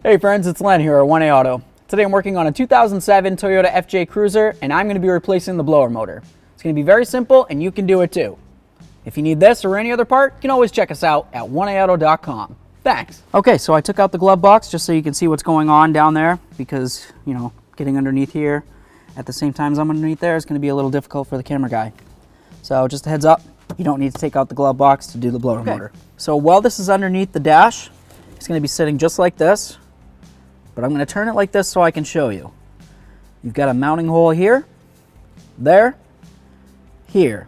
Hey friends, it's Len here at 1A Auto. Today I'm working on a 2007 Toyota FJ Cruiser and I'm going to be replacing the blower motor. It's going to be very simple and you can do it too. If you need this or any other part, you can always check us out at 1aauto.com. Thanks. Okay, so I took out the glove box just so you can see what's going on down there because, you know, getting underneath here at the same time as I'm underneath there is going to be a little difficult for the camera guy. So just a heads up, you don't need to take out the glove box to do the blower motor. So while this is underneath the dash, it's going to be sitting just like this. But I'm going to turn it like this so I can show you. You've got a mounting hole here, there, here.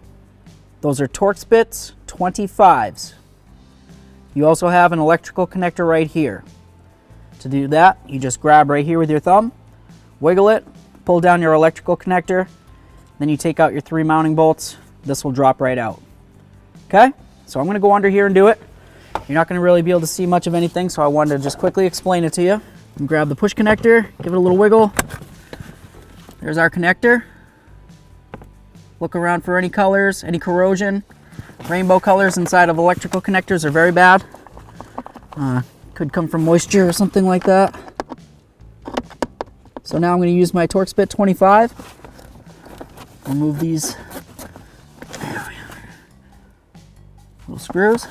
Those are Torx bits, 25s. You also have an electrical connector right here. To do that, you just grab right here with your thumb, wiggle it, pull down your electrical connector, then you take out your 3 mounting bolts. This will drop right out. Okay? So I'm going to go under here and do it. You're not going to really be able to see much of anything, so I wanted to just quickly explain it to you. And grab the push connector, give it a little wiggle. There's our connector. Look around for any colors, any corrosion. Rainbow colors inside of electrical connectors are very bad. Could come from moisture or something like that. So now I'm going to use my Torx bit 25. Remove these little screws.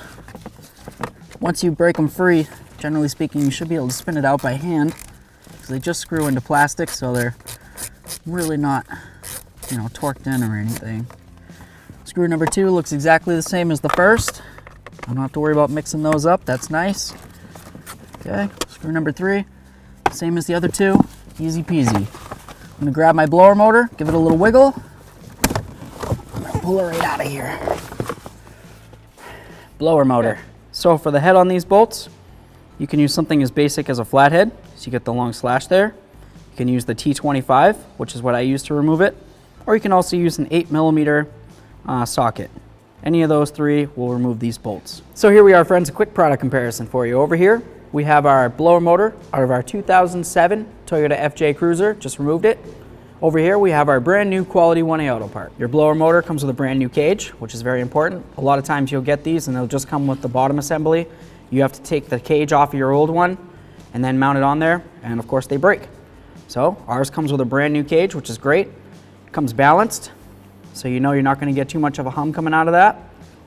Once you break them free, generally speaking, you should be able to spin it out by hand because they just screw into plastic, so they're really not, you know, torqued in or anything. Screw number 2 looks exactly the same as the first. I don't have to worry about mixing those up. That's nice. Okay, screw number 3, same as the other 2. Easy peasy. I'm going to grab my blower motor, give it a little wiggle. I'm going to pull it right out of here. Blower motor. So for the head on these bolts, you can use something as basic as a flathead, so you get the long slash there. You can use the T25, which is what I use to remove it, or you can also use an 8mm socket. Any of those 3 will remove these bolts. So here we are, friends, a quick product comparison for you. Over here, we have our blower motor out of our 2007 Toyota FJ Cruiser, just removed it. Over here, we have our brand new quality 1A Auto part. Your blower motor comes with a brand new cage, which is very important. A lot of times you'll get these and they'll just come with the bottom assembly. You have to take the cage off of your old one and then mount it on there, and of course they break. So ours comes with a brand new cage, which is great. It comes balanced, so you know you're not going to get too much of a hum coming out of that.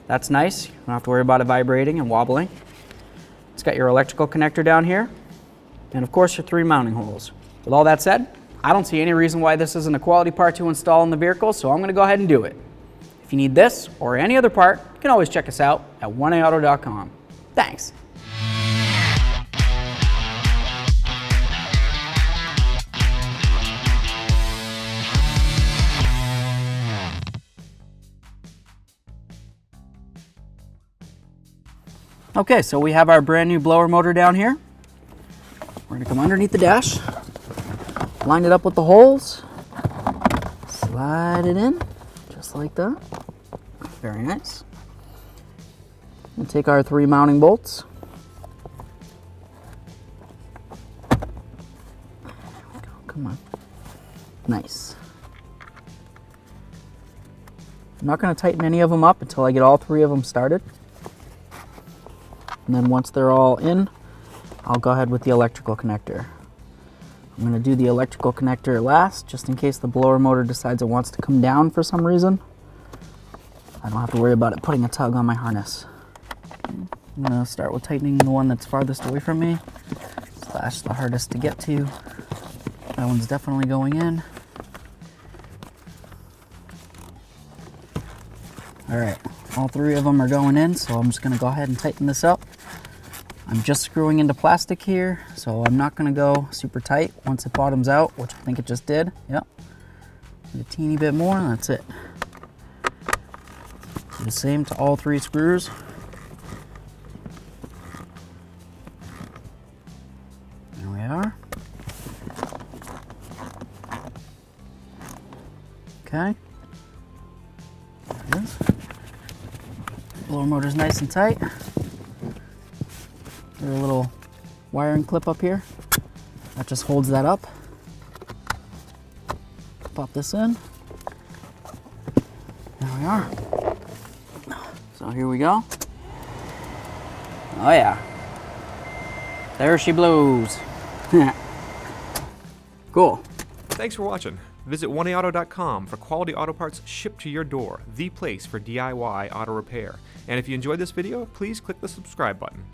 That's nice. You don't have to worry about it vibrating and wobbling. It's got your electrical connector down here, and of course your 3 mounting holes. With all that said, I don't see any reason why this isn't a quality part to install in the vehicle, so I'm going to go ahead and do it. If you need this or any other part, you can always check us out at 1aauto.com. Thanks. Okay, so we have our brand new blower motor down here. We're going to come underneath the dash, line it up with the holes, slide it in, just like that. Very nice. And take our 3 mounting bolts. There we go. Come on. Nice. I'm not going to tighten any of them up until I get all 3 of them started. And then once they're all in, I'll go ahead with the electrical connector. I'm going to do the electrical connector last, just in case the blower motor decides it wants to come down for some reason. I don't have to worry about it putting a tug on my harness. I'm going to start with tightening the one that's farthest away from me, slash the hardest to get to. That one's definitely going in. All right, all 3 of them are going in, so I'm just going to go ahead and tighten this up. I'm just screwing into plastic here, so I'm not going to go super tight once it bottoms out, which I think it just did. Yep. A teeny bit more, and that's it. Do the same to all 3 screws. There we are. Okay. There it is. Blower motor's nice and tight. There's a little wiring clip up here that just holds that up. Pop this in. There we are. So here we go. Oh yeah. There she blows. Cool. Thanks for watching. Visit 1AAuto.com for quality auto parts shipped to your door, the place for DIY auto repair. And if you enjoyed this video, please click the subscribe button.